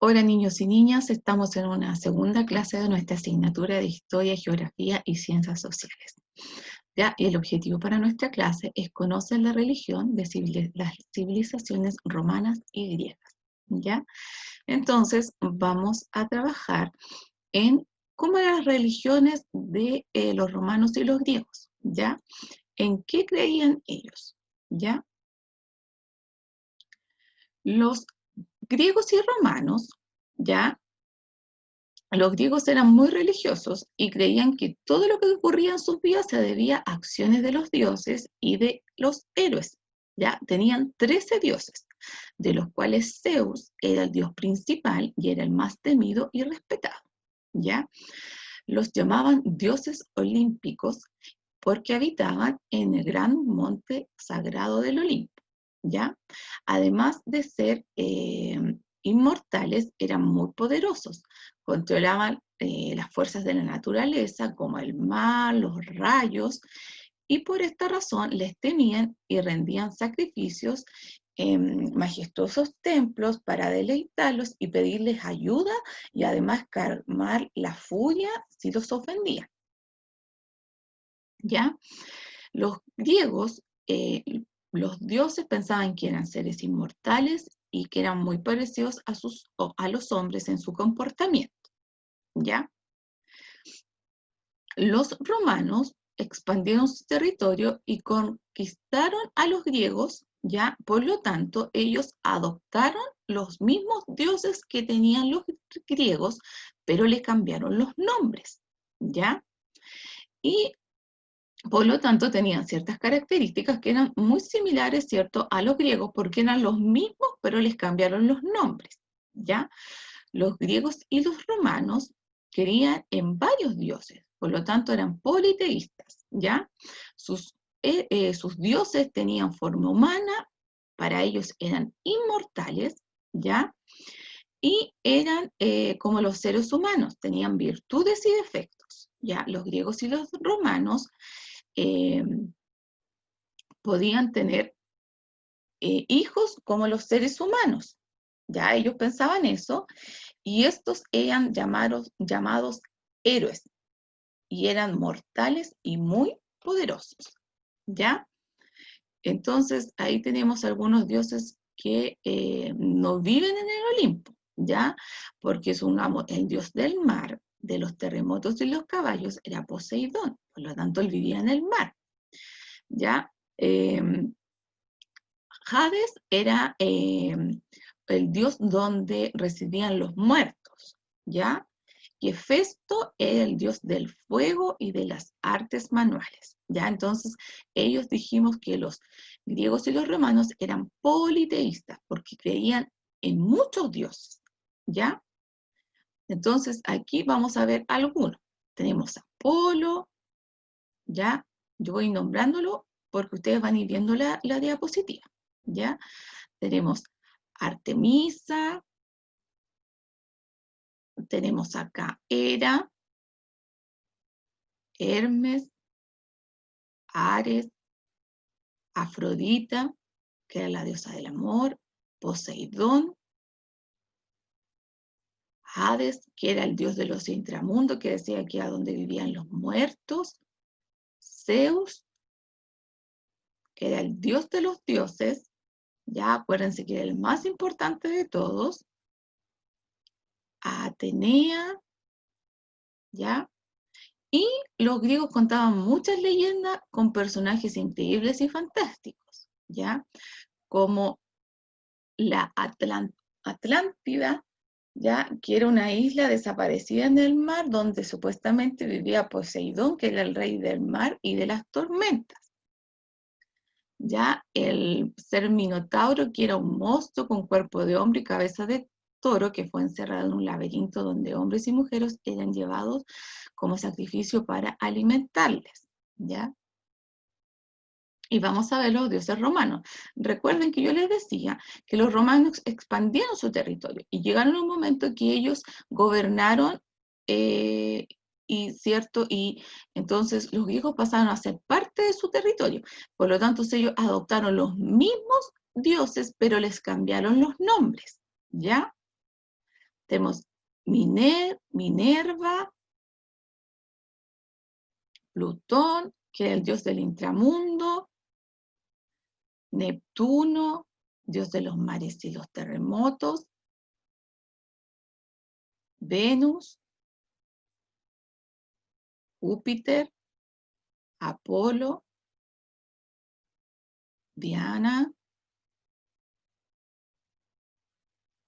Hola niños y niñas, estamos en una segunda clase de nuestra asignatura de Historia, Geografía y Ciencias Sociales. ¿Ya? Y el objetivo para nuestra clase es conocer la religión de las civilizaciones romanas y griegas. ¿Ya? Entonces vamos a trabajar en cómo eran las religiones de los romanos y los griegos. ¿Ya? ¿En qué creían ellos? ¿Ya? Los griegos y romanos, ¿ya? Los griegos eran muy religiosos y creían que todo lo que ocurría en sus vidas se debía a acciones de los dioses y de los héroes. ¿Ya? Tenían 13 dioses, de los cuales Zeus era el dios principal y era el más temido y respetado. ¿Ya? Los llamaban dioses olímpicos porque habitaban en el gran monte sagrado del Olimpo. ¿Ya? Además de ser inmortales, eran muy poderosos, controlaban las fuerzas de la naturaleza, como el mar, los rayos, y por esta razón les temían y rendían sacrificios en majestuosos templos para deleitarlos y pedirles ayuda y además calmar la furia si los ofendían. ¿Ya? Los griegos, los dioses pensaban que eran seres inmortales y que eran muy parecidos a los hombres en su comportamiento, ¿ya? Los romanos expandieron su territorio y conquistaron a los griegos, ¿ya? Por lo tanto, ellos adoptaron los mismos dioses que tenían los griegos, pero les cambiaron los nombres, ¿ya? Y por lo tanto, tenían ciertas características que eran muy similares, ¿cierto?, a los griegos, porque eran los mismos, pero les cambiaron los nombres, ¿ya? Los griegos y los romanos creían en varios dioses, por lo tanto eran politeístas, ¿ya? Sus dioses tenían forma humana, para ellos eran inmortales, ¿ya? Y eran como los seres humanos, tenían virtudes y defectos, ¿ya? Los griegos y los romanos eh, podían tener hijos como los seres humanos. Ya ellos pensaban eso, y estos eran llamados héroes, y eran mortales y muy poderosos. ¿Ya? Entonces ahí tenemos algunos dioses que no viven en el Olimpo, ¿ya? Porque supongamos, el dios del mar, de los terremotos y los caballos, era Poseidón, por lo tanto él vivía en el mar, ¿ya? Hades era el dios donde residían los muertos, ¿ya? Y Hefesto era el dios del fuego y de las artes manuales, ¿ya? Entonces, ellos dijimos que los griegos y los romanos eran politeístas porque creían en muchos dioses, ¿ya? Entonces, aquí vamos a ver algunos. Tenemos a Apolo, ¿ya? Yo voy nombrándolo porque ustedes van a ir viendo la diapositiva, ¿ya? Tenemos Artemisa, tenemos acá Hera, Hermes, Ares, Afrodita, que era la diosa del amor, Poseidón, Hades, que era el dios de los intramundos, que decía que era donde vivían los muertos, Zeus, que era el dios de los dioses, ya acuérdense que era el más importante de todos, Atenea, ¿ya? Y los griegos contaban muchas leyendas con personajes increíbles y fantásticos, ¿ya? Como la Atlántida, ¿ya? Que era una isla desaparecida en el mar donde supuestamente vivía Poseidón, que era el rey del mar y de las tormentas. Ya el ser Minotauro, que era un monstruo con cuerpo de hombre y cabeza de toro, que fue encerrado en un laberinto donde hombres y mujeres eran llevados como sacrificio para alimentarles, ¿ya? Y vamos a ver los dioses romanos. Recuerden que yo les decía que los romanos expandieron su territorio y llegaron a un momento que ellos gobernaron y entonces los griegos pasaron a ser parte de su territorio. Por lo tanto, ellos adoptaron los mismos dioses, pero les cambiaron los nombres, ¿ya? Tenemos Minerva, Plutón, que es el dios del inframundo, Neptuno, dios de los mares y los terremotos, Venus, Júpiter, Apolo, Diana,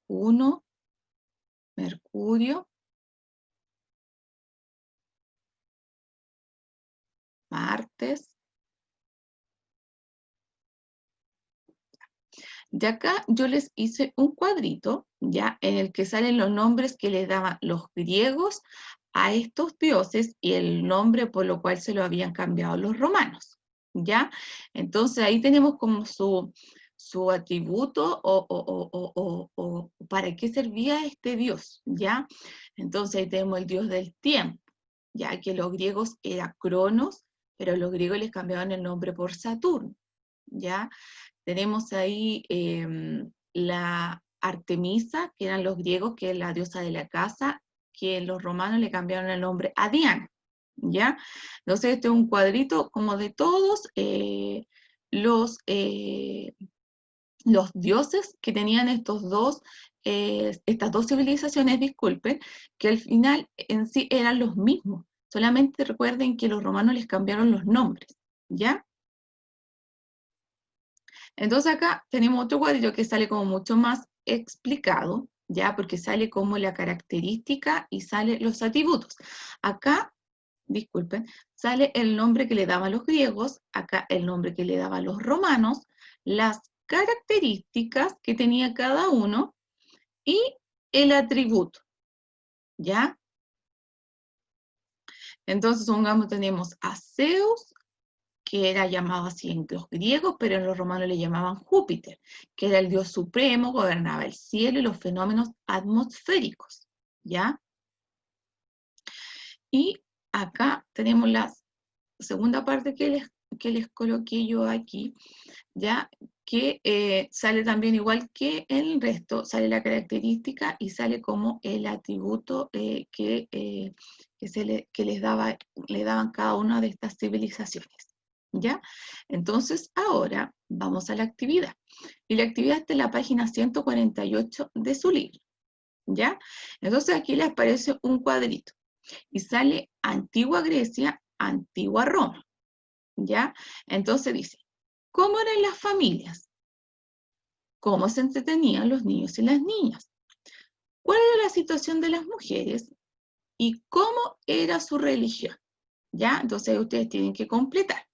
Juno, Mercurio, Martes. De acá yo les hice un cuadrito, ya, en el que salen los nombres que le daban los griegos a estos dioses y el nombre por lo cual se lo habían cambiado los romanos, ¿ya? Entonces ahí tenemos como su atributo o para qué servía este dios, ¿ya? Entonces ahí tenemos el dios del tiempo, ya que los griegos era Cronos, pero los griegos les cambiaban el nombre por Saturno, ¿ya? Tenemos ahí la Artemisa, que eran los griegos, que es la diosa de la casa, que los romanos le cambiaron el nombre a Diana, ¿ya? Entonces este es un cuadrito como de todos los, eh, los dioses que tenían estas dos civilizaciones, disculpen, que al final en sí eran los mismos. Solamente recuerden que los romanos les cambiaron los nombres, ¿ya? Entonces acá tenemos otro cuadrito que sale como mucho más explicado, ¿ya? Porque sale como la característica y sale los atributos. Acá, disculpen, sale el nombre que le daban los griegos, acá el nombre que le daban los romanos, las características que tenía cada uno y el atributo, ¿ya? Entonces, supongamos, tenemos a Zeus, que era llamado así en los griegos, pero en los romanos le llamaban Júpiter, que era el dios supremo, gobernaba el cielo y los fenómenos atmosféricos, ¿ya? Y acá tenemos la segunda parte que les coloqué yo aquí, ¿ya? Que sale también igual que en el resto, sale la característica y sale como el atributo que le daban cada una de estas civilizaciones, ¿ya? Entonces, ahora vamos a la actividad. Y la actividad está en la página 148 de su libro, ¿ya? Entonces, aquí les aparece un cuadrito y sale Antigua Grecia, Antigua Roma, ¿ya? Entonces dice, ¿cómo eran las familias? ¿Cómo se entretenían los niños y las niñas? ¿Cuál era la situación de las mujeres? ¿Y cómo era su religión? ¿Ya? Entonces ustedes tienen que completar.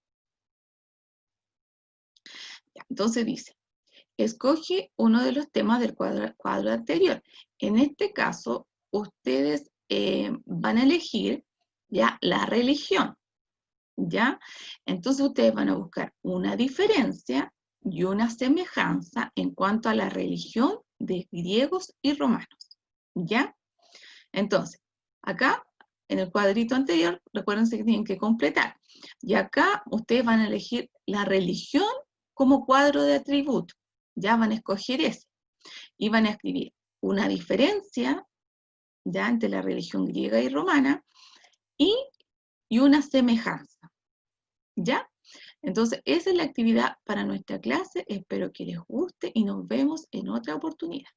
¿Ya? Entonces dice, escoge uno de los temas del cuadro anterior. En este caso, ustedes van a elegir ya la religión, ¿ya? Entonces ustedes van a buscar una diferencia y una semejanza en cuanto a la religión de griegos y romanos, ¿ya? Entonces, acá, en el cuadrito anterior, recuerden que tienen que completar. Y acá ustedes van a elegir la religión como cuadro de atributos. Ya van a escoger ese. Y van a escribir una diferencia, ya, entre la religión griega y romana, y una semejanza. ¿Ya? Entonces, esa es la actividad para nuestra clase. Espero que les guste y nos vemos en otra oportunidad.